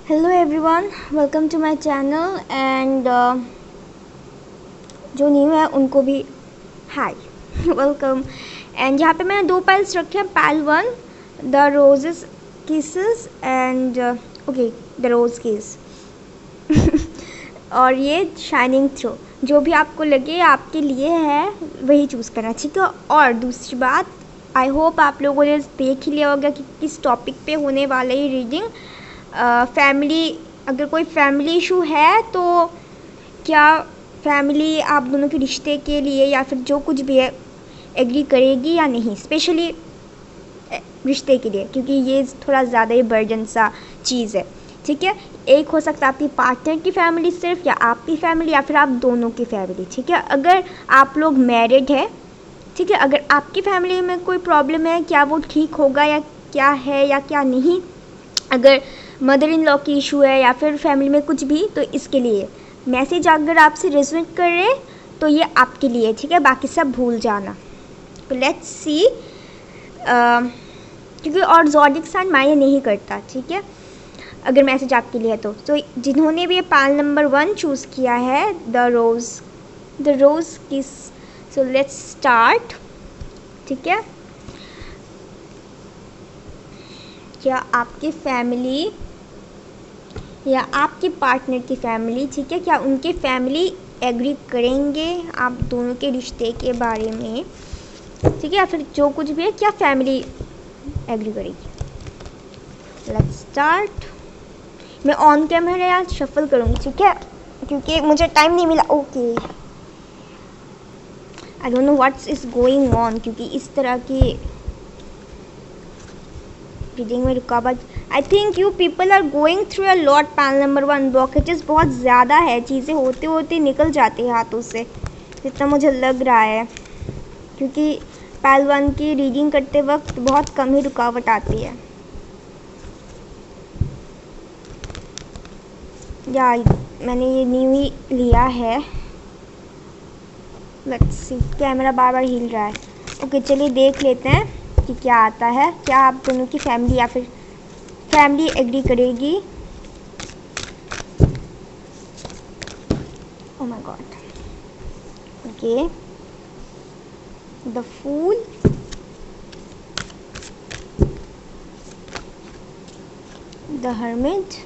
Hello everyone, welcome to my channel and जो new है उनको भी हाय वेलकम। एंड यहाँ पे मैंने दो पाइल्स रखे हैं। Pile one the roses kisses and okay the rose kiss और ये शाइनिंग थ्रो। जो भी आपको लगे आपके लिए है वही चूज़ करना, ठीक है। और दूसरी बात, आई होप आप लोगों ने देख ही लिया होगा कि किस टॉपिक पे होने वाला है रीडिंग। फैमिली, अगर कोई फैमिली इशू है तो क्या फैमिली आप दोनों के रिश्ते के लिए या फिर जो कुछ भी है एग्री करेगी या नहीं, स्पेशली रिश्ते के लिए, क्योंकि ये थोड़ा ज़्यादा ही बर्डन सा चीज़ है, ठीक है। एक हो सकता है आपकी पार्टनर की फैमिली सिर्फ, या आपकी फैमिली, या फिर आप दोनों की फैमिली, ठीक है। अगर आप लोग मैरिड है, ठीक है, अगर आपकी फैमिली में कोई प्रॉब्लम है, क्या वो ठीक होगा या क्या है या क्या नहीं, अगर मदर इन लॉ की इशू है या फिर फैमिली में कुछ भी, तो इसके लिए मैसेज अगर आपसे रेजोनेट कर रहे तो ये आपके लिए, ठीक है। बाकी सब भूल जाना। तो लेट्स सी, क्योंकि और ज़ोडिक साइन मायने नहीं करता, ठीक है, अगर मैसेज आपके लिए है तो जिन्होंने भी ये पाल नंबर 1 चूज़ किया है, द रोज़ किस। सो लेट्स स्टार्ट, ठीक है। क्या आपकी फैमिली या आपके पार्टनर की फैमिली, ठीक है, क्या उनकी फैमिली एग्री करेंगे आप दोनों के रिश्ते के बारे में, ठीक है, या फिर जो कुछ भी है, क्या फैमिली एग्री करेगी। Let's start. मैं ऑन कैमरा यार शफल करूँगी, ठीक है, क्योंकि मुझे टाइम नहीं मिला। Okay, I don't know what's is going on, क्योंकि इस तरह की रीडिंग में रुकावट। I think you people are going through a lot. Panel number 1 blockages बहुत ज़्यादा है, चीज़ें होते होते निकल जाती है हाथों से, जितना मुझे लग रहा है, क्योंकि पैनल 1 की रीडिंग करते वक्त बहुत कम ही रुकावट आती है। या मैंने ये न्यू ही लिया है। लेट्स सी, कैमरा बार बार हिल रहा है। ओके, चलिए देख लेते हैं कि क्या आता है। क्या आप दोनों की फैमिली या फिर फैमिली एग्री करेगी। Oh my god. Okay, the fool, the hermit,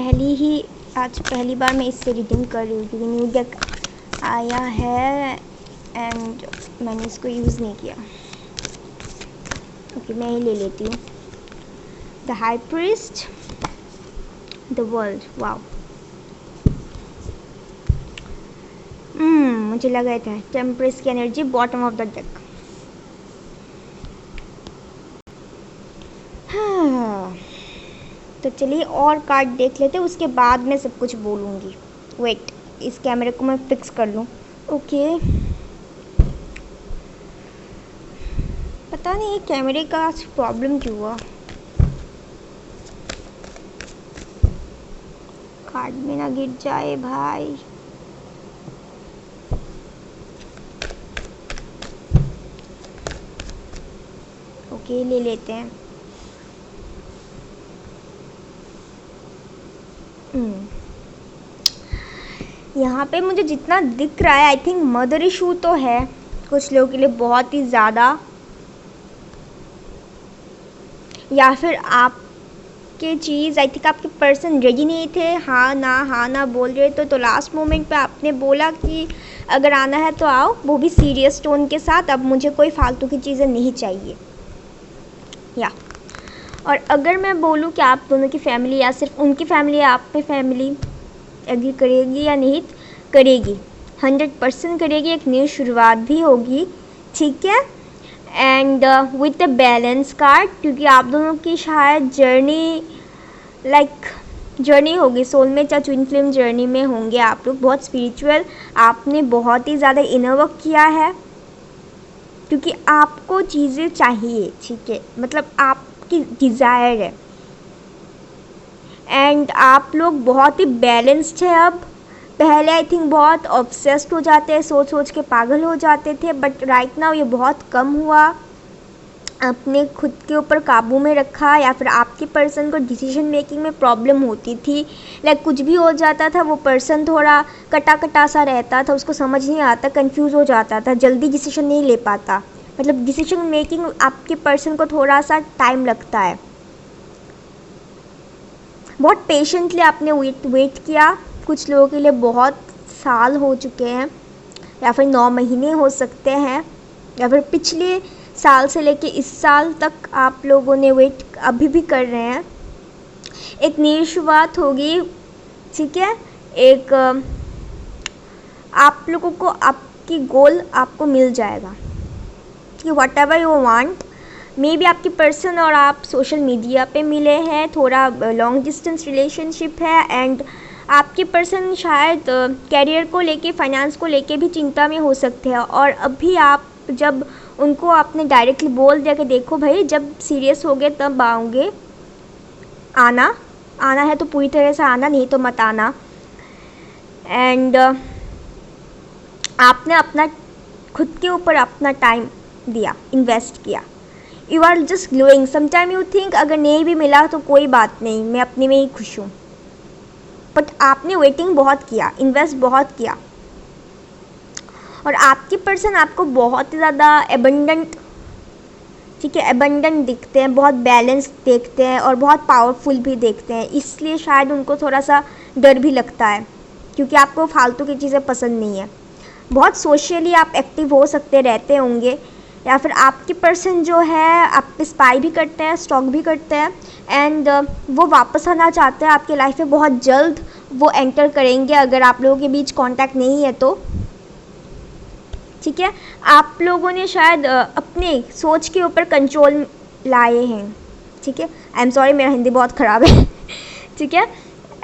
ये आज पहली बार मैं इससे रीडिंग कर रही हूँ, क्योंकि न्यू डेक आया है एंड मैंने इसको यूज़ नहीं किया। ओके, मैं ही ले लेती हूँ। The high priest, the world. Wow, मुझे लगा था टेम्परेस की energy, bottom of the deck. तो चलिए और कार्ड देख लेते हैं, उसके बाद मैं सब कुछ बोलूँगी। वेट, इस कैमरे को मैं फिक्स कर लूँ। ओके, पता नहीं ये कैमरे का प्रॉब्लम क्यों हुआ। कार्ड में ना गिर जाए भाई। ओके, ले लेते हैं। यहाँ पे मुझे जितना दिख रहा है, आई थिंक मदर इशू तो है कुछ लोगों के लिए बहुत ही ज़्यादा, या फिर आपके चीज़, आई थिंक आपके पर्सन रेडी नहीं थे, हाँ ना बोल रहे तो लास्ट मोमेंट पे आपने बोला कि अगर आना है तो आओ, वो भी सीरियस टोन के साथ, अब मुझे कोई फालतू की चीज़ें नहीं चाहिए। या और अगर मैं बोलूँ कि आप दोनों की फैमिली या सिर्फ उनकी फैमिली या आप पे फैमिली एग्री करेगी या नहीं करेगी, 100% करेगी। एक न्यू शुरुआत भी होगी, ठीक है। And with the balance card, क्योंकि आप दोनों की शायद जर्नी होगी, सोलमेट या ट्विन फ्लेम जर्नी में होंगे आप लोग। बहुत स्पिरिचुअल, आपने बहुत ही ज़्यादा इनर वर्क किया है, क्योंकि आपको चीज़ें चाहिए, ठीक है, मतलब आपकी डिज़ायर है। एंड आप लोग बहुत ही बैलेंस्ड है अब, पहले आई थिंक बहुत ऑब्सेस्ड हो जाते हैं, सोच सोच के पागल हो जाते थे, बट राइट नाउ ये बहुत कम हुआ। अपने खुद के ऊपर काबू में रखा, या फिर आपके पर्सन को डिसीजन मेकिंग में प्रॉब्लम होती थी, लाइक कुछ भी हो जाता था, वो पर्सन थोड़ा कटा कटा सा रहता था, उसको समझ नहीं आता, कंफ्यूज हो जाता था, जल्दी डिसीजन नहीं ले पाता, मतलब डिसीजन मेकिंग आपके पर्सन को थोड़ा सा टाइम लगता है। बहुत पेशेंटली आपने वेट किया, कुछ लोगों के लिए बहुत साल हो चुके हैं, या फिर 9 महीने हो सकते हैं, या फिर पिछले साल से लेके इस साल तक आप लोगों ने वेट अभी भी कर रहे हैं। एक नई शुरुआत होगी, ठीक है। एक आप लोगों को आपकी गोल आपको मिल जाएगा कि what ever you want. May be आपकी पर्सन और आप सोशल मीडिया पे मिले हैं, थोड़ा लॉन्ग डिस्टेंस रिलेशनशिप है, एंड आपके पर्सन शायद कैरियर को लेके, फाइनेंस को लेके भी चिंता में हो सकते हैं, और अभी आप जब उनको आपने डायरेक्टली बोल दिया कि देखो भाई, जब सीरियस हो गए तब आओगे, आना है तो पूरी तरह से आना, नहीं तो मत आना। एंड आपने अपना खुद के ऊपर अपना टाइम दिया, इन्वेस्ट किया। You are just glowing. Sometime you think अगर नहीं भी मिला तो कोई बात नहीं, मैं अपने में ही खुश हूँ, बट आपने वेटिंग बहुत किया, इन्वेस्ट बहुत किया, और आपकी पर्सन आपको बहुत ही ज़्यादा एबंडेंट, ठीक है, एबंडेंट दिखते हैं, बहुत बैलेंस देखते हैं, और बहुत पावरफुल भी देखते हैं, इसलिए शायद उनको थोड़ा सा डर भी लगता है, क्योंकि आपको फालतू की चीज़ें पसंद नहीं है। बहुत सोशली आप एक्टिव हो सकते रहते होंगे, या फिर आपके पर्सन जो है आप पे स्पाई भी करते हैं, स्टॉक भी करते हैं, एंड वो वापस आना चाहते हैं आपके लाइफ में, बहुत जल्द वो एंटर करेंगे अगर आप लोगों के बीच कांटेक्ट नहीं है तो, ठीक है। आप लोगों ने शायद अपने सोच के ऊपर कंट्रोल लाए हैं, ठीक है। आई एम सॉरी, मेरा हिंदी बहुत ख़राब है ठीक है।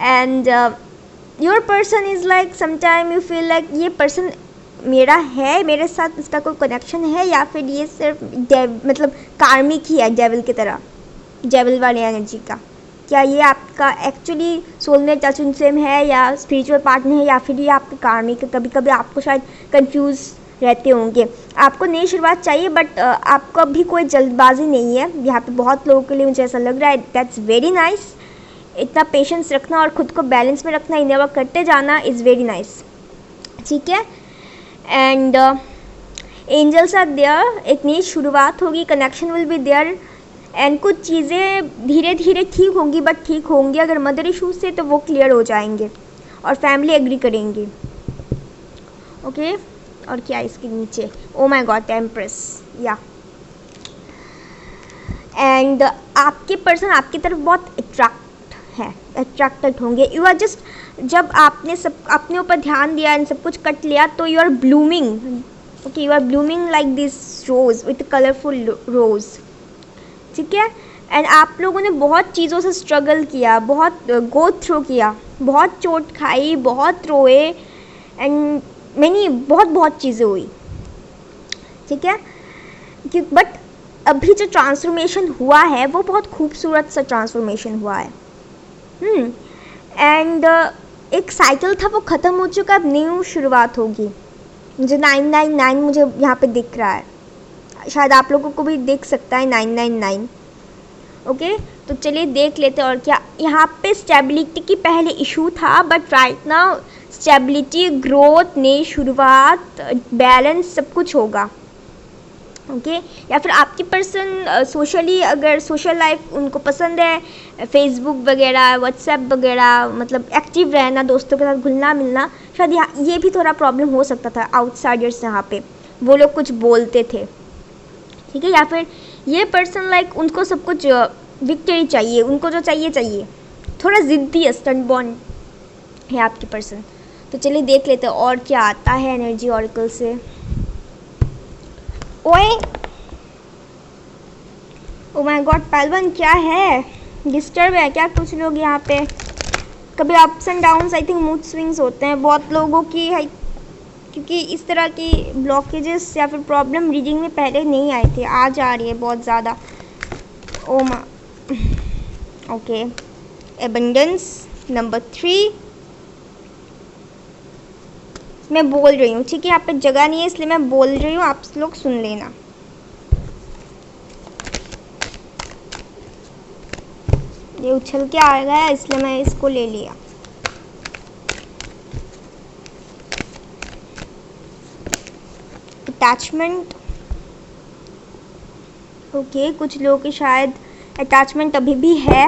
And your person is like, sometime you feel like ये पर्सन मेरा है, मेरे साथ इसका कोई कनेक्शन है, या फिर ये सिर्फ मतलब कार्मिक ही है, डेविल की तरह, डेविल वाली एनर्जी का। क्या ये आपका एक्चुअली सोलमेट टच सेम है, या स्पिरिचुअल पार्टनर है, या फिर ये आपके कार्मिक। कभी कभी आपको शायद कंफ्यूज रहते होंगे, आपको नई शुरुआत चाहिए, बट आपको अभी कोई जल्दबाजी नहीं है। यहाँ पे बहुत लोगों के लिए मुझे ऐसा लग रहा है। That's very nice. इतना पेशेंस रखना और ख़ुद को बैलेंस में रखना, इन्हें वर्क करते जाना इज़ वेरी नाइस, ठीक है। एंड एंजल्स आर देयर, एक नई शुरुआत होगी, connection will be there, and कुछ चीज़ें धीरे धीरे ठीक होंगी, बट ठीक होंगी। अगर मदर इशूज़ से तो वो क्लियर हो जाएंगे, और फैमिली एग्री करेंगी, ओके। और क्या इसके नीचे, ओ माय गॉड, एम्प्रेस, या। एंड आपके पर्सन आपकी तरफ बहुत अट्रैक्टेड होंगे। यू आर जस्ट, जब आपने सब अपने ऊपर ध्यान दिया एंड सब कुछ कट लिया, तो you are blooming, okay, you are blooming like this rose with colourful rose, ठीक है। एंड आप लोगों ने बहुत चीज़ों से स्ट्रगल किया, बहुत गो थ्रू किया, बहुत चोट खाई, बहुत रोए, एंड बहुत चीज़ें हुई, ठीक है। बट अभी जो ट्रांसफॉर्मेशन हुआ है वो बहुत खूबसूरत सा ट्रांसफॉर्मेशन हुआ है। एंड एक साइकिल था वो ख़त्म हो चुका, अब न्यू शुरुआत होगी। मुझे 999 मुझे यहाँ पे दिख रहा है, शायद आप लोगों को भी दिख सकता है 999, ओके। तो चलिए देख लेते हैं। और क्या यहाँ पे स्टेबिलिटी की पहले इशू था, but right now stability, growth, नई शुरुआत, बैलेंस सब कुछ होगा, ओके। या फिर आपकी पर्सन सोशली, अगर सोशल लाइफ उनको पसंद है, फेसबुक वगैरह, व्हाट्सएप वगैरह, मतलब एक्टिव रहना, दोस्तों के साथ घुलना मिलना, शायद यहाँ ये भी थोड़ा प्रॉब्लम हो सकता था। आउटसाइडर्स यहाँ पे वो लोग कुछ बोलते थे, ठीक है। या फिर ये पर्सन लाइक उनको सब कुछ विक्ट्री चाहिए, उनको जो चाहिए, थोड़ा ज़िद्दी है, स्टर्न है आपकी पर्सन। तो चलिए देख लेते हैं और क्या आता है एनर्जी ऑरेकल से। ओए, ओ माय गॉड, पहलवान क्या है, डिस्टर्ब है क्या कुछ लोग यहाँ पे? कभी ups and downs, I think mood swings होते हैं बहुत लोगों की है, क्योंकि इस तरह की ब्लॉकेजेस या फिर प्रॉब्लम रीडिंग में पहले नहीं आई थी, आज आ रही है बहुत ज़्यादा। ओ मा, ओके, एबंडेंस नंबर 3, मैं बोल रही हूँ, ठीक है? यहाँ पे जगह नहीं है इसलिए मैं बोल रही हूँ, आप लोग सुन लेना। ये उछल के आ गया इसलिए मैं इसको ले लिया। अटैचमेंट, ओके, कुछ लोगों की शायद अटैचमेंट अभी भी है,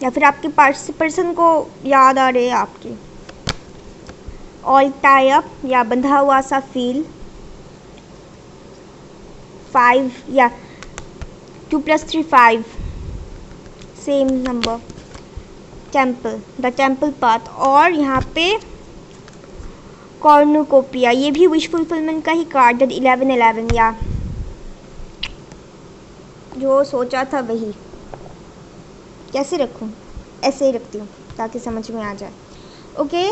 या फिर आपके पर्सन को याद आ रही है आपकी। ऑल टाई अप या बंधा हुआ सा फील। 5 या 2 + 3 5 same number. Temple, the temple path, और यहाँ पे कॉर्नुकोपिया, ये भी विश फुलफिलमेंट का ही कार्ड है। 11 या जो सोचा था वही। कैसे रखूँ? ऐसे ही रखती हूँ ताकि समझ में आ जाए। ओके,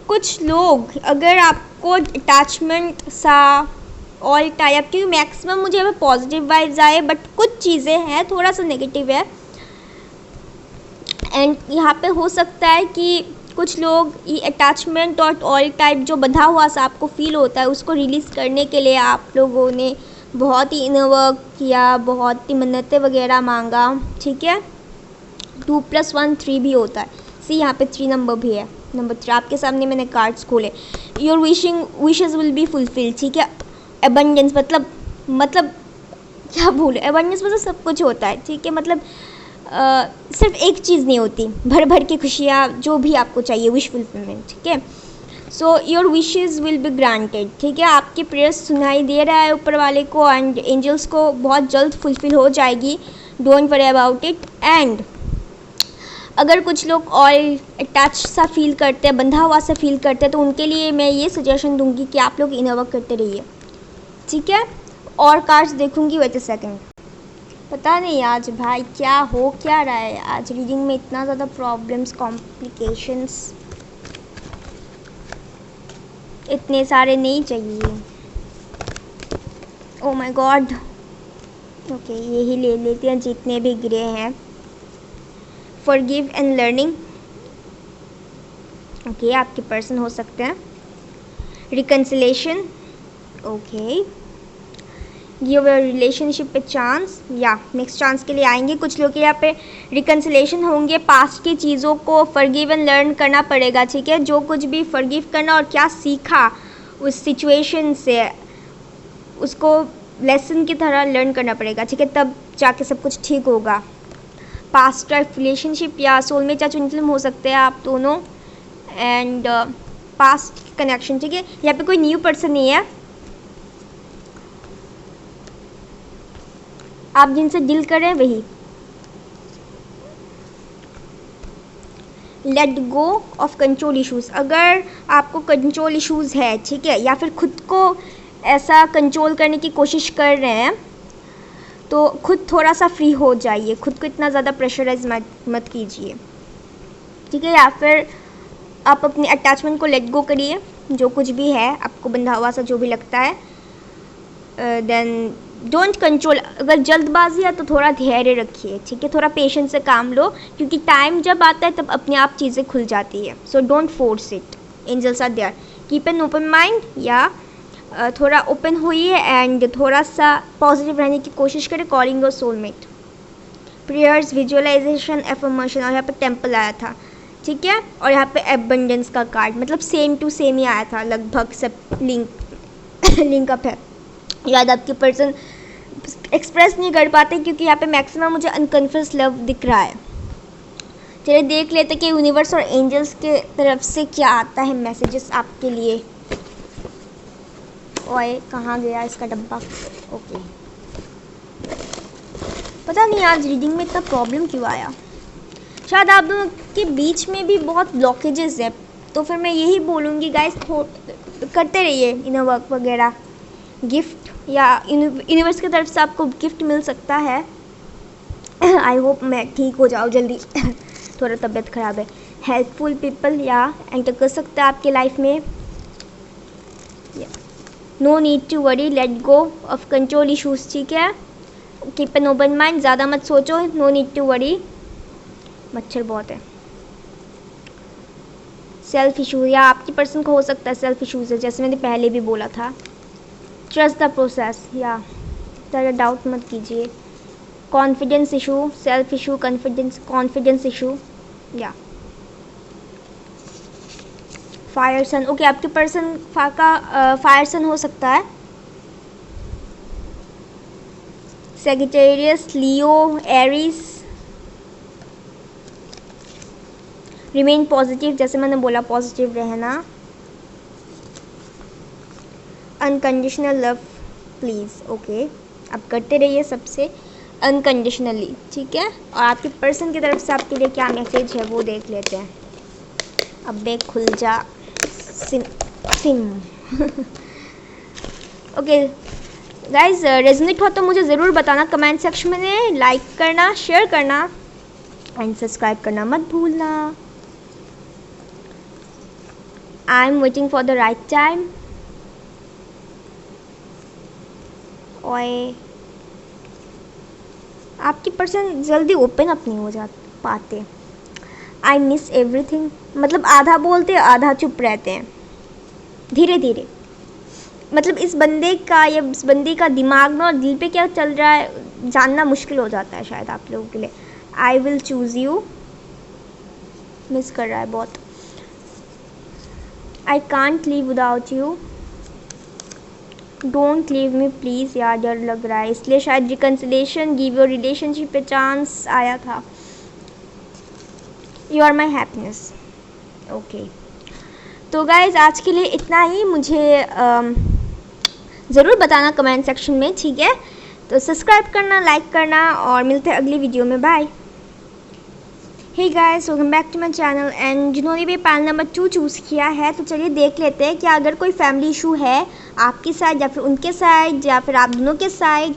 कुछ लोग, अगर आपको अटैचमेंट सा ऑल टाई अप, क्योंकि मैक्सिमम मुझे अभी पॉजिटिव वाइब्स आए, बट कुछ चीज़ें हैं थोड़ा सा नेगेटिव है। एंड यहाँ पे हो सकता है कि कुछ लोग ये अटैचमेंट और ऑल टाइप जो बंधा हुआ सा आपको फील होता है उसको रिलीज़ करने के लिए आप लोगों ने बहुत ही इनर वर्क किया, बहुत ही मन्नतें वगैरह मांगा, ठीक है? 2 + 1 3 भी होता है। सी यहाँ पे 3 नंबर भी है। नंबर 3 आपके सामने मैंने कार्ड्स खोले। Your wishes will be fulfil, ठीक है? एबंडेंस मतलब क्या बोले, एबंडेंस मतलब सब कुछ होता है, ठीक है? मतलब सिर्फ एक चीज़ नहीं होती, भर भर की खुशियाँ, जो भी आपको चाहिए, विश फुलफिलमेंट, ठीक है? So your wishes will be granted, ठीक है? आपकी प्रेयर्स सुनाई दे रहा है ऊपर वाले को एंड एंजल्स को, बहुत जल्द फुलफिल हो जाएगी। Don't worry about it. And अगर कुछ लोग ऑल अटैच सा फील करते हैं, बंधा हुआ सा फील करते हैं, तो उनके लिए मैं ये सजेशन दूंगी कि आप लोग इनर वर्क करते रहिए, ठीक है? और कार्ड्स देखूंगी, वेट अ सेकंड। पता नहीं आज भाई क्या रहा है, आज रीडिंग में इतना ज़्यादा प्रॉब्लम्स, कॉम्प्लिकेशंस इतने सारे नहीं चाहिए। Oh my god. ओके, यही ले लेते हैं जितने भी गिरे हैं। फॉरगिव एंड लर्निंग, ओके, आपके पर्सन हो सकते हैं। Reconciliation, okay, give your relationship a chance, या नेक्स्ट चांस के लिए आएंगे। कुछ लोग यहाँ पे रिकन्सिलेशन होंगे, पास्ट की चीज़ों को फॉरगिव एंड लर्न करना पड़ेगा, ठीक है? जो कुछ भी फॉरगिव करना और क्या सीखा उस सिचुएशन से, उसको लेसन की तरह लर्न करना पड़ेगा, ठीक है? तब जाके सब कुछ ठीक होगा। पास्ट लाइफ रिलेशनशिप या सोलमेट या ट्विन फ्लेम हो सकते हैं आप दोनों, एंड पास्ट कनेक्शन, ठीक है? यहाँ पे कोई न्यू पर्सन नहीं है, आप जिनसे डील कर रहे हैं वही। Late go of control issues, अगर आपको कंट्रोल इश्यूज़ है, ठीक है, या फिर खुद को ऐसा कंट्रोल करने की कोशिश कर रहे हैं, तो खुद थोड़ा सा फ्री हो जाइए, खुद को इतना ज़्यादा प्रेशराइज मत कीजिए, ठीक है? या फिर आप अपने अटैचमेंट को लेट गो करिए, जो कुछ भी है आपको बंधा हुआ सा जो भी लगता है। देन डोंट कंट्रोल, अगर जल्दबाजी है तो थोड़ा धैर्य रखिए, ठीक है? थोड़ा पेशेंस से काम लो, क्योंकि टाइम जब आता है तब अपने आप चीज़ें खुल जाती है। So don't force it, angels are there. Keep an open mind, या थोड़ा ओपन होइए एंड थोड़ा सा पॉजिटिव रहने की कोशिश करें। Calling your soulmate, prayers, visualization, affirmation, और यहाँ पे टेम्पल आया था, ठीक है? और यहाँ पे एबंडेंस का कार्ड, मतलब सेम टू सेम ही आया था, लगभग सब लिंक अप है। याद आपके पर्सन एक्सप्रेस नहीं कर पाते क्योंकि यहाँ पे मैक्सिमम मुझे अनकन्फेस्ड लव दिख रहा है। चलिए देख लेते कि यूनिवर्स और एंजल्स के तरफ से क्या आता है मैसेजेस आपके लिए। ओए कहाँ गया इसका डब्बा? ओके, पता नहीं आज रीडिंग में इतना प्रॉब्लम क्यों आया, शायद आप दोनों के बीच में भी बहुत ब्लॉकेजेस है। तो फिर मैं यही बोलूँगी गाइस, करते रहिए इनर वर्क वगैरह। गिफ्ट या यूनिवर्स की तरफ से आपको गिफ्ट मिल सकता है। आई होप मैं ठीक हो जाऊँ जल्दी थोड़ा तबीयत ख़राब है। हेल्पफुल पीपल या एंटर कर सकता है आपके लाइफ में। No need to worry, let go of control issues, ठीक है? कीप एन ओपन माइंड, ज़्यादा मत सोचो, नो नीड टू वरी। मच्छर बहुत है। सेल्फ इशू, या आपकी पर्सन को हो सकता है सेल्फ इशूज़ है, जैसे मैंने पहले भी बोला था। ट्रस्ट द प्रोसेस, या ज़्यादा डाउट मत कीजिए। Confidence issue, self issue, confidence issue, या फायर सन। ओके, आपके पर्सन का फायर सन हो सकता है। सेजिटेरियस, लियो, एरीज। रिमेन पॉजिटिव, जैसे मैंने बोला पॉजिटिव रहना। अनकंडीशनल लव प्लीज़, ओके, आप करते रहिए सबसे अनकंडीशनली, ठीक है। और आपके पर्सन की तरफ से आपके लिए क्या मैसेज है वो देख लेते हैं। अब बे खुल जा सिम ओके गाइज, रेजोनेट हो तो मुझे ज़रूर बताना कमेंट सेक्शन में, लाइक करना, शेयर करना एंड सब्सक्राइब करना मत भूलना। आई am waiting for the right time. ओए, आपकी पर्सन जल्दी ओपन अप नहीं हो जा पाते। आई मिस एवरीथिंग, मतलब आधा बोलते आधा चुप रहते हैं धीरे धीरे। मतलब इस बंदे का या इस बंदी का दिमाग में और दिल पे क्या चल रहा है जानना मुश्किल हो जाता है शायद आप लोगों के लिए। I will choose you, miss कर रहा है बहुत। I can't leave without you, don't leave me please, यार डर लग रहा है, इसलिए शायद रिकन्सिलेशन, गिव योर रिलेशनशिप पे चांस आया था। You are my happiness, okay. तो गाइज़ आज के लिए इतना ही। मुझे ज़रूर बताना कमेंट सेक्शन में, ठीक है। तो सब्सक्राइब करना, लाइक करना और मिलते हैं अगली वीडियो में। Bye. Hey guys, welcome back to my channel. And जिन्होंने भी पैनल नंबर 2 चूज़ किया है तो चलिए देख लेते हैं कि अगर कोई फैमिली इशू है आपकी साइड या फिर उनके साइड या फिर आप दोनों के साइड,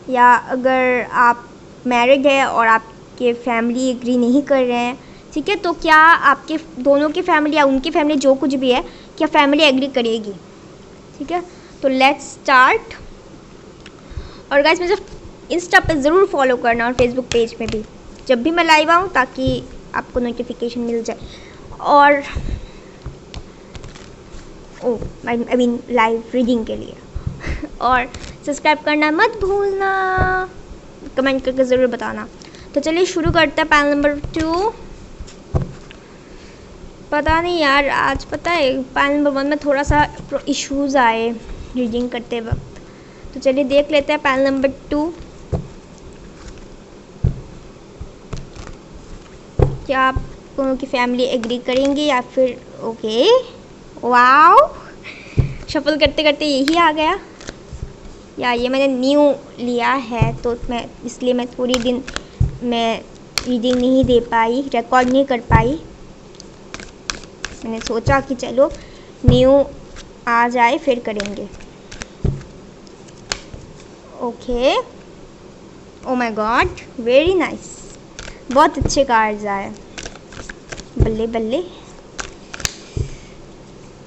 या अगर आप मैरिड है और आपके फैमिली एग्री नहीं कर रहे हैं, ठीक है, तो क्या आपके दोनों की फैमिली या उनकी फैमिली जो कुछ भी है, क्या फैमिली एग्री करेगी, ठीक है। तो लेट्स स्टार्ट। और गाइस मुझे इंस्टा पे ज़रूर फॉलो करना और फेसबुक पेज में भी, जब भी मैं लाइव आऊँ, ताकि आपको नोटिफिकेशन मिल जाए। और आई मीन लाइव रीडिंग के लिए और सब्सक्राइब करना मत भूलना, कमेंट करके ज़रूर बताना। तो चलिए शुरू करते हैं पैनल नंबर 2। पता नहीं यार, आज पता है पैनल नंबर 1 में थोड़ा सा इश्यूज़ आए रीडिंग करते वक्त। तो चलिए देख लेते हैं पैनल नंबर 2। क्या आप दोनों की फैमिली एग्री करेंगे या फिर ओके। वाओ, शफल करते करते यही आ गया। या ये मैंने न्यू लिया है तो मैं इसलिए मैं पूरी दिन मैं रीडिंग नहीं दे पाई, रिकॉर्ड नहीं कर पाई। मैंने सोचा कि चलो न्यू आ जाए फिर करेंगे। Okay, oh my God, very nice, बहुत अच्छे कार्ड्स आए, बल्ले बल्ले।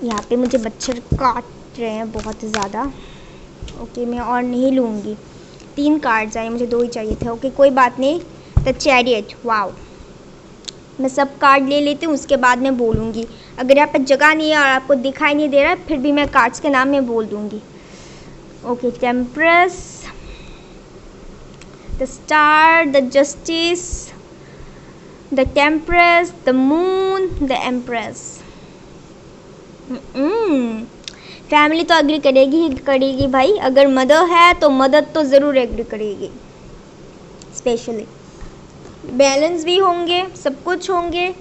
यहाँ पे मुझे मच्छर काट रहे हैं बहुत ज़्यादा। ओके, मैं और नहीं लूँगी। 3 कार्ड्स आए, मुझे 2 ही चाहिए थे। ओके, कोई बात नहीं। द चैरियट, वाओ, मैं सब कार्ड ले लेती हूँ, उसके बाद मैं बोलूँगी। अगर यहाँ पे जगह नहीं है और आपको दिखाई नहीं दे रहा है, फिर भी मैं कार्ड्स के नाम में बोल दूँगी। Okay, temperance, the star, the justice, the temperance, the moon, the empress. Family तो एग्री करेगी ही करेगी भाई। अगर मदर है तो मदर तो ज़रूर एग्री करेगी। स्पेशली बैलेंस भी होंगे, सब कुछ होंगे,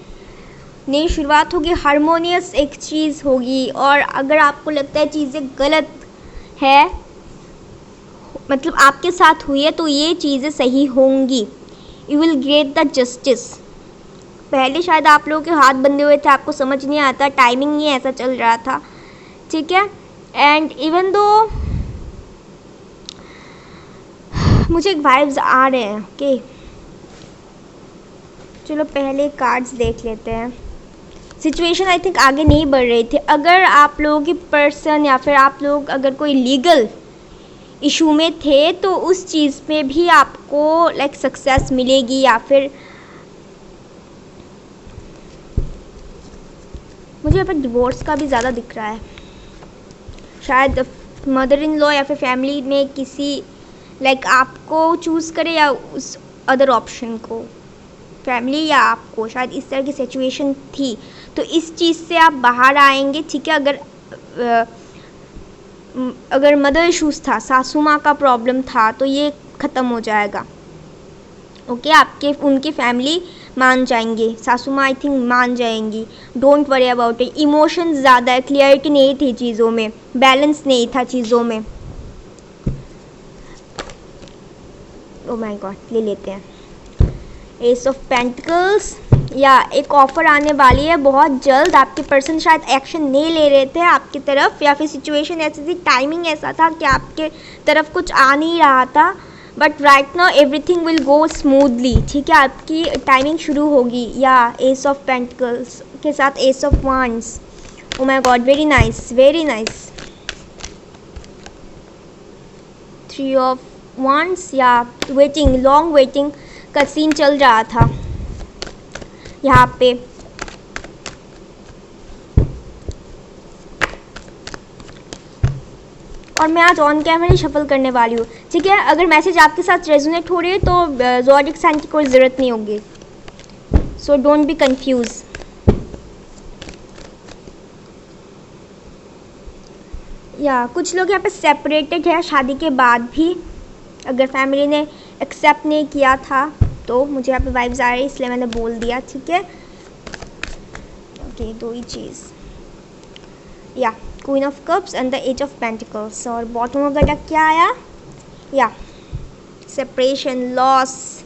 नई शुरुआत होगी, हारमोनियस एक चीज़ होगी। और अगर आपको लगता है चीज़ें गलत है, मतलब आपके साथ हुई है, तो ये चीज़ें सही होंगी। You will get the justice. पहले शायद आप लोगों के हाथ बंधे हुए थे, आपको समझ नहीं आता, टाइमिंग नहीं ऐसा चल रहा था, ठीक है। एंड इवन दो मुझे एक वाइब्स आ रहे हैं। ओके, चलो पहले कार्ड्स देख लेते हैं। सिचुएशन आई थिंक आगे नहीं बढ़ रही थी। अगर आप लोगों की पर्सन या फिर आप लोग अगर कोई लीगल इशू में थे तो उस चीज़ में भी आपको लाइक सक्सेस मिलेगी, या फिर मुझे यहाँ पर डिवोर्स का भी ज़्यादा दिख रहा है, शायद मदर इन लॉ या फिर फैमिली में किसी लाइक आपको चूज़ करे या उस अदर ऑप्शन को, फैमिली या आपको, शायद इस तरह की सिचुएशन थी। तो इस चीज़ से आप बाहर आएंगे, ठीक है। अगर मदर इशूज़ था, सासू माँ का प्रॉब्लम था, तो ये ख़त्म हो जाएगा। ओके, आपके उनकी फैमिली मान जाएंगे, सासू माँ आई थिंक मान जाएंगी। Don't worry about it. Emotions ज़्यादा है, क्लियरिटी नहीं थी चीज़ों में, बैलेंस नहीं था चीज़ों में। ओ माय गॉड, ले लेते हैं एस ऑफ पेंटिकल्स। या एक ऑफ़र आने वाली है बहुत जल्द। आपके पर्सन शायद एक्शन नहीं ले रहे थे आपकी तरफ, या फिर सिचुएशन ऐसी थी, टाइमिंग ऐसा था कि आपके तरफ कुछ आ नहीं रहा था, but right now everything will go smoothly, ठीक है। आपकी टाइमिंग शुरू होगी। या एस ऑफ पेंटिकल्स के साथ S of wands. Oh my God, very nice, very nice. Three of wands. या वेटिंग, लॉन्ग वेटिंग का सीन चल रहा था यहाँ पे। और मैं आज ऑन कैमरा ही शफल करने वाली हूँ, ठीक है। अगर मैसेज आपके साथ रेजोनेट हो रही है तो ज़ोडिएक साइन की कोई ज़रूरत नहीं होगी, सो डोंट बी कंफ्यूज। या कुछ लोग यहाँ पे सेपरेटेड है शादी के बाद भी, अगर फैमिली ने एक्सेप्ट नहीं किया था तो मुझे यहाँ पे वाइब्स आ रही है, इसलिए मैंने बोल दिया, ठीक है। ओके, दो ही चीज़। या queen of cups and the ace of pentacles. और बॉटम ऑफ द डेक क्या आया? या सेपरेशन, लॉस,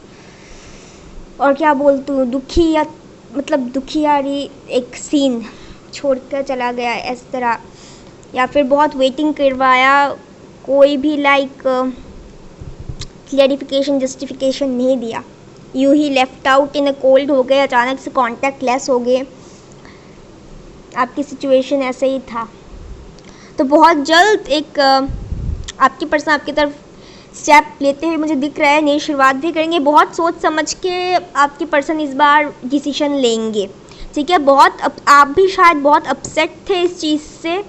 और क्या बोलती हूँ, दुखी, या मतलब दुखी यारी एक सीन छोड़ कर चला गया इस तरह, या फिर बहुत वेटिंग करवाया, कोई भी लाइक क्लियरिफिकेशन, जस्टिफिकेशन नहीं दिया, यूँ ही left out in a cold हो गए, अचानक से कॉन्टैक्ट लेस हो गए। आपकी सिचुएशन ऐसे ही था। तो बहुत जल्द एक आपकी पर्सन आपकी तरफ स्टेप लेते हुए मुझे दिख रहा है, नई शुरुआत भी करेंगे। बहुत सोच समझ के आपकी पर्सन इस बार डिसीजन लेंगे, ठीक है। आप भी शायद बहुत अपसेट थे इस चीज़ से,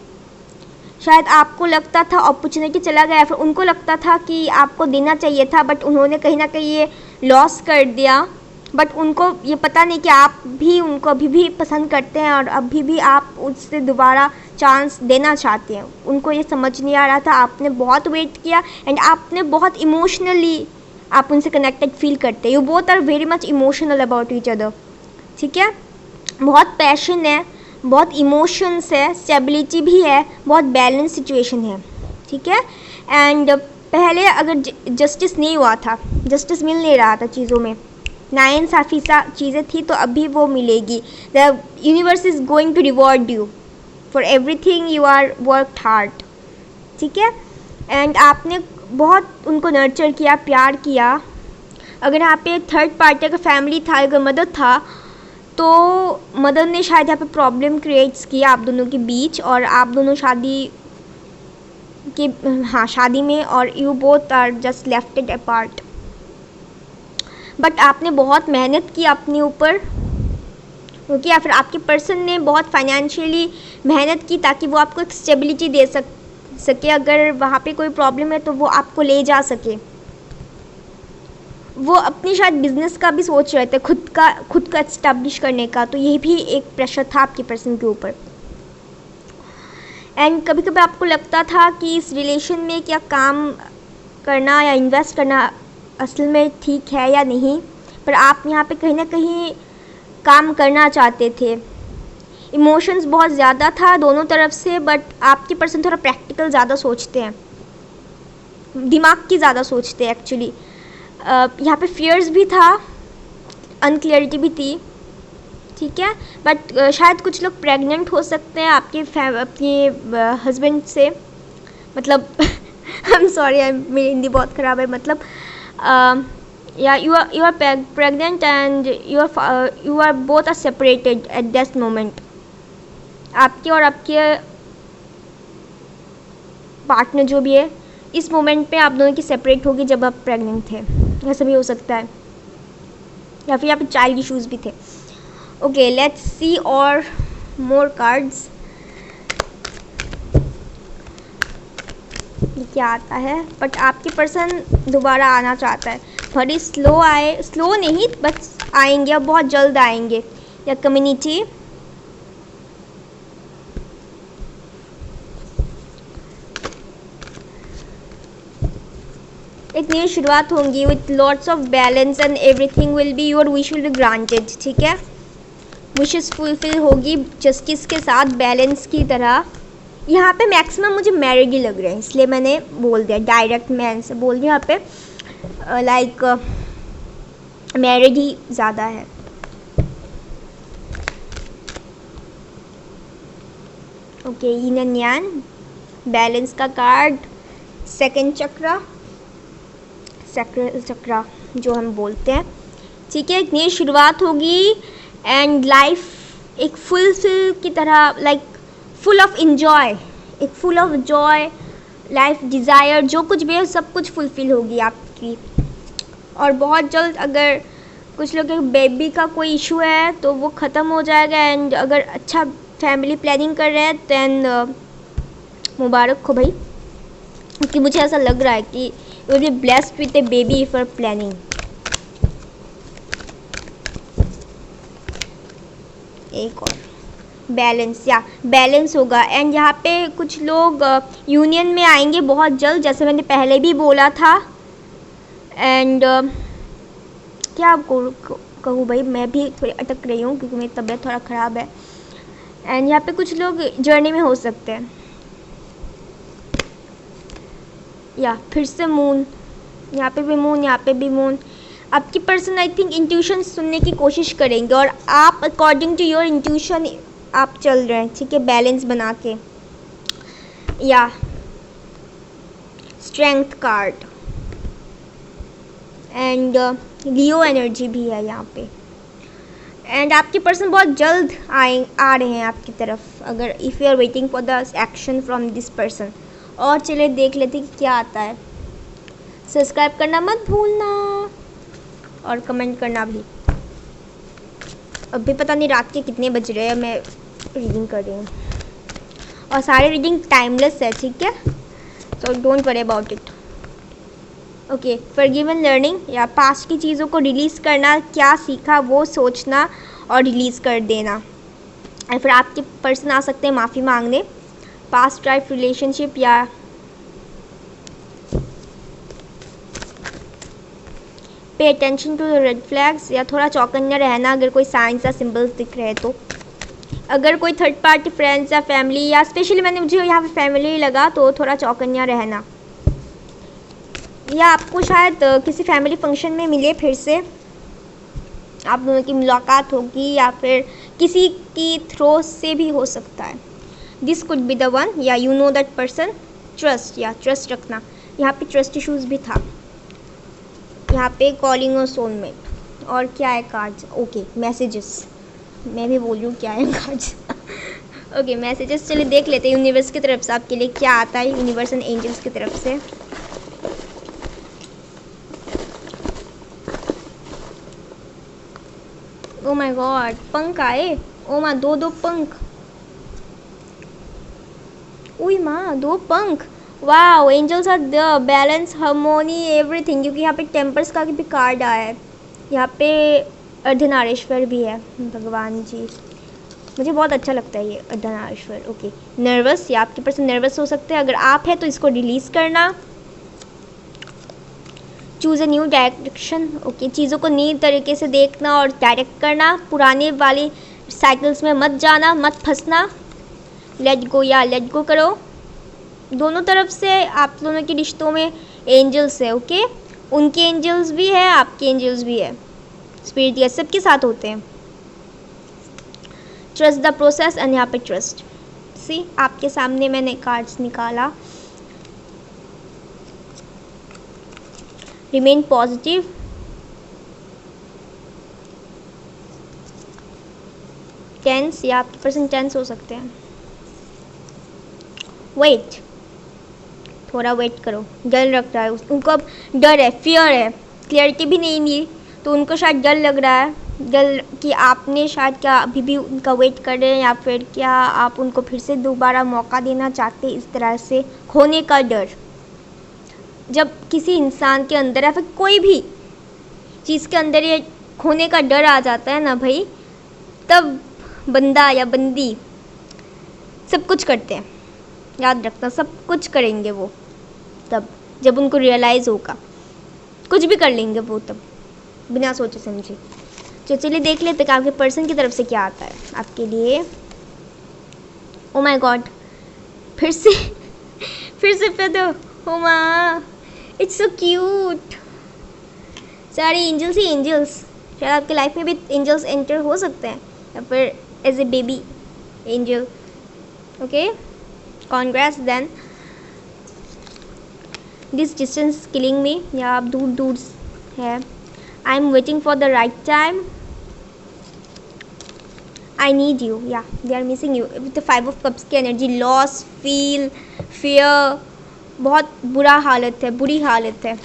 शायद आपको लगता था अपॉर्चुनिटी चला गया, फिर उनको लगता था कि आपको देना चाहिए था, बट उन्होंने कहीं ना कहीं ये लॉस कर दिया। बट उनको ये पता नहीं कि आप भी उनको अभी भी पसंद करते हैं और अभी भी आप उससे दोबारा चांस देना चाहते हैं। उनको ये समझ नहीं आ रहा था, आपने बहुत वेट किया एंड आपने बहुत इमोशनली आप उनसे कनेक्टेड फील करते हैं। You both are very much emotional about each other, ठीक है। बहुत पैशन है, बहुत इमोशंस है, स्टेबिलिटी भी है, बहुत बैलेंस सिचुएशन है, ठीक है। एंड पहले अगर जस्टिस नहीं हुआ था, जस्टिस मिल नहीं रहा था चीज़ों में, नाइंसाफ़ी सा चीज़ें थी, तो अभी वो मिलेगी। The universe is going to reward you for everything you are worked hard, ठीक है। एंड आपने बहुत उनको नर्चर किया, प्यार किया। अगर यहाँ पे थर्ड पार्टी का फैमिली था, अगर मदर था, तो मदर ने शायद यहाँ पे प्रॉब्लम क्रिएट्स किया आप दोनों के बीच, और आप दोनों शादी में, और you both are just lefted apart. But आपने बहुत मेहनत की अपने ऊपर, ओके। या फिर आपके पर्सन ने बहुत फाइनेंशियली मेहनत की ताकि वो आपको एक स्टेबिलिटी दे सके। अगर वहाँ पे कोई प्रॉब्लम है तो वो आपको ले जा सके। वो अपनी शायद बिजनेस का भी सोच रहे थे, खुद का एस्टैब्लिश करने का, तो ये भी एक प्रेशर था आपके पर्सन के ऊपर। एंड कभी कभी आपको लगता था कि इस रिलेशन में क्या काम करना या इन्वेस्ट करना असल में ठीक है या नहीं, पर आप यहाँ पे कहीं ना कहीं काम करना चाहते थे। इमोशंस बहुत ज़्यादा था दोनों तरफ से, बट आपके पर्सन थोड़ा प्रैक्टिकल ज़्यादा सोचते हैं, दिमाग की ज़्यादा सोचते हैं एक्चुअली। यहाँ पे फियर्स भी था, अनक्लियरिटी भी थी, ठीक है। बट शायद कुछ लोग प्रेग्नेंट हो सकते हैं आपके हस्बैंड से, मतलब आई एम सॉरी, मेरी हिंदी बहुत ख़राब है, मतलब या you are pregnant and you are both are separated at this moment। आपके और आपके पार्टनर जो भी है, इस मोमेंट पे आप दोनों की सेपरेट होगी जब आप प्रेग्नेंट थे, ऐसा भी हो सकता है, या फिर यहाँ पे चाइल्ड इश्यूज़ भी थे। ओके, लेट्स सी और मोर कार्ड्स। ये क्या आता है? बट आपकी पर्सन दोबारा आना चाहता है, थोड़ी स्लो आए, स्लो नहीं बस आएंगे, अब बहुत जल्द आएंगे। या कम्युनिटी, एक नई शुरुआत होंगी with lots of balance and everything will be, your wish will be granted. ठीक है, विशेस फुलफिल होगी जस्टिस के साथ, बैलेंस की तरह। यहाँ पे मैक्सिमम मुझे मैरिड ही लग रहे हैं, इसलिए मैंने बोल दिया डायरेक्ट, मैं आंसर बोल दिया। यहाँ पे लाइक मैरिड ही ज़्यादा है। Okay, yin and yang, balance का कार्ड, सेकंड चक्रा, चक्रा जो हम बोलते हैं। ठीक है, एक नई शुरुआत होगी एंड लाइफ एक फुलफिल की तरह, लाइक फुल ऑफ इंजॉय, एक full of Joy, life desire जो कुछ भी है सब कुछ फुलफिल होगी आपकी। और बहुत जल्द अगर कुछ लोग बेबी का कोई इशू है तो वो ख़त्म हो जाएगा। एंड अगर अच्छा फैमिली प्लानिंग कर रहे हैं दैन मुबारक हो भाई, क्योंकि मुझे ऐसा लग रहा है कि will be blessed with A baby for planning. एक और बैलेंस, या बैलेंस होगा। एंड यहाँ पे कुछ लोग यूनियन में आएंगे बहुत जल्द, जैसे मैंने पहले भी बोला था। एंड क्या आपको कहूँ भाई, मैं भी थोड़ी अटक रही हूँ क्योंकि मेरी तबीयत थोड़ा ख़राब है। एंड यहाँ पे कुछ लोग जर्नी में हो सकते हैं, या फिर से मून, यहाँ पे भी मून, यहाँ पे भी मून। आपकी पर्सन आई थिंक इंट्यूशन सुनने की कोशिश करेंगे और आप अकॉर्डिंग टू योर इंट्यूशन आप चल रहे हैं। ठीक है, बैलेंस बना के। या strength card and Leo energy भी है यहाँ पे। एंड आपकी पर्सन बहुत जल्द आ रहे हैं आपकी तरफ, अगर if you are waiting for the action from this person. और चलिए देख लेते कि क्या आता है। सब्सक्राइब करना मत भूलना और कमेंट करना भी। अभी पता नहीं रात के कितने बज रहे हैं, मैं रीडिंग कर रही हूँ और सारी रीडिंग टाइमलेस है। ठीक है, so don't worry about it. Okay, forgive and learning, या पास्ट की चीज़ों को रिलीज़ करना, क्या सीखा वो सोचना और रिलीज़ कर देना। और फिर आपके पर्सन आ सकते हैं माफ़ी मांगने, पास्ट लाइफ रिलेशनशिप, या pay attention to the red flags, या थोड़ा चौकन्ना रहना अगर कोई साइंस या सिंबल्स दिख रहे हैं तो। अगर कोई थर्ड पार्टी फ्रेंड्स या फैमिली, या स्पेशली मुझे यहाँ पे फैमिली लगा, तो थोड़ा चौकन्ना रहना। या आपको शायद किसी फैमिली फंक्शन में मिले, फिर से आप दोनों की मुलाकात होगी, या फिर किसी की थ्रो से भी हो सकता है। This could be the one, या you know that person. Trust, या ट्रस्ट रखना, यहाँ पे ट्रस्ट इशूज़ भी था। यहाँ पे कॉलिंग और सोलमेट। और क्या है कार्ड्स? ओके, मैसेजेस, मैं भी बोल रही हूँ क्या है कार्ड्स। ओके, मैसेजेस चलिए देख लेते हैं यूनिवर्स की तरफ से आपके लिए क्या आता है, यूनिवर्स एंड एंजल्स की तरफ से। ओ माय गॉड, पंख आए। ओ माँ, दो पंख। उई माँ, 2 पंख। Wow, angels are the balance, harmony, everything. क्योंकि यहाँ पे टेम्पर्स का भी कार्ड आया है। यहाँ पे अर्धनारीश्वर भी है, भगवान जी। मुझे बहुत अच्छा लगता है ये अर्धनारीश्वर। ओके, नर्वस, या आपके पर्सन नर्वस हो सकते हैं। अगर आप हैं तो इसको रिलीज़ करना। Choose a new direction. Okay, चीज़ों को नई तरीके से देखना और डायरेक्ट करना। पुराने वाली साइकिल्स में मत जाना, मत फंसना। लेट गो, या लेट गो करो। दोनों तरफ से आप दोनों के रिश्तों में एंजल्स है। ओके, उनके एंजल्स भी है, आपके एंजल्स भी है, स्पिरिट ये सब के साथ होते हैं। ट्रस्ट द प्रोसेस, एंड यहाँ पे ट्रस्ट। सी, आपके सामने मैंने कार्ड्स निकाला। रिमेन पॉजिटिव, टेंस, या आपके पर्सन टेंस हो सकते हैं। वेट, थोड़ा वेट करो, डर लग रहा है उनको, अब डर है, फियर है, क्लियरिटी भी नहीं मिली तो उनको शायद डर लग रहा है। कि आपने शायद क्या अभी भी उनका वेट कर रहे हैं, या फिर क्या आप उनको फिर से दोबारा मौका देना चाहते हैं। इस तरह से खोने का डर, जब किसी इंसान के अंदर या फिर कोई भी चीज़ के अंदर ये खोने का डर आ जाता है ना भाई, तब बंदा या बंदी सब कुछ करते हैं। याद रखना, सब कुछ करेंगे वो तब जब उनको रियलाइज़ होगा, कुछ भी कर लेंगे वो तब बिना सोचे समझे। तो चलिए देख लेते कि आपके पर्सन की तरफ से क्या आता है आपके लिए। ओ माय गॉड, फिर से पे दो। ओ माँ, इट्स सो क्यूट। सारे एंजल्स ही एंजल्स। शायद आपके लाइफ में भी एंजल्स एंटर हो सकते हैं, या फिर as a baby angel. Okay, congrats then. This distance killing me, या आप दूर दूर है। I am waiting for the right time. I need you, या they are missing you. With the 5 of cups की एनर्जी, लॉस, फील, फियर, बहुत बुरा हालत है, बुरी हालत है।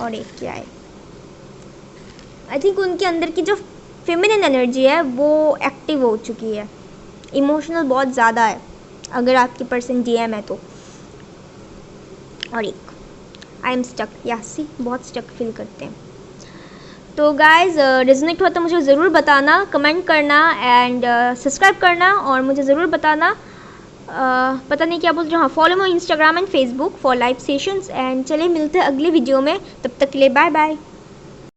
और एक क्या है, आई थिंक उनके अंदर की जो फेमिनिन एनर्जी है वो एक्टिव हो चुकी है। इमोशनल बहुत ज़्यादा है अगर आपकी पर्सन डीएम है तो। और एक आई एम स्टक, या सी बहुत स्टक फील करते हैं। तो गाइज रेजोनेट हुआ तो मुझे ज़रूर बताना, कमेंट करना एंड सब्सक्राइब करना, और मुझे ज़रूर बताना। पता नहीं क्या बोल रही हूँ, हाँ, follow me Instagram and Facebook for live sessions. And चलिए मिलते हैं अगले वीडियो में, तब तक के लिए बाय बाय।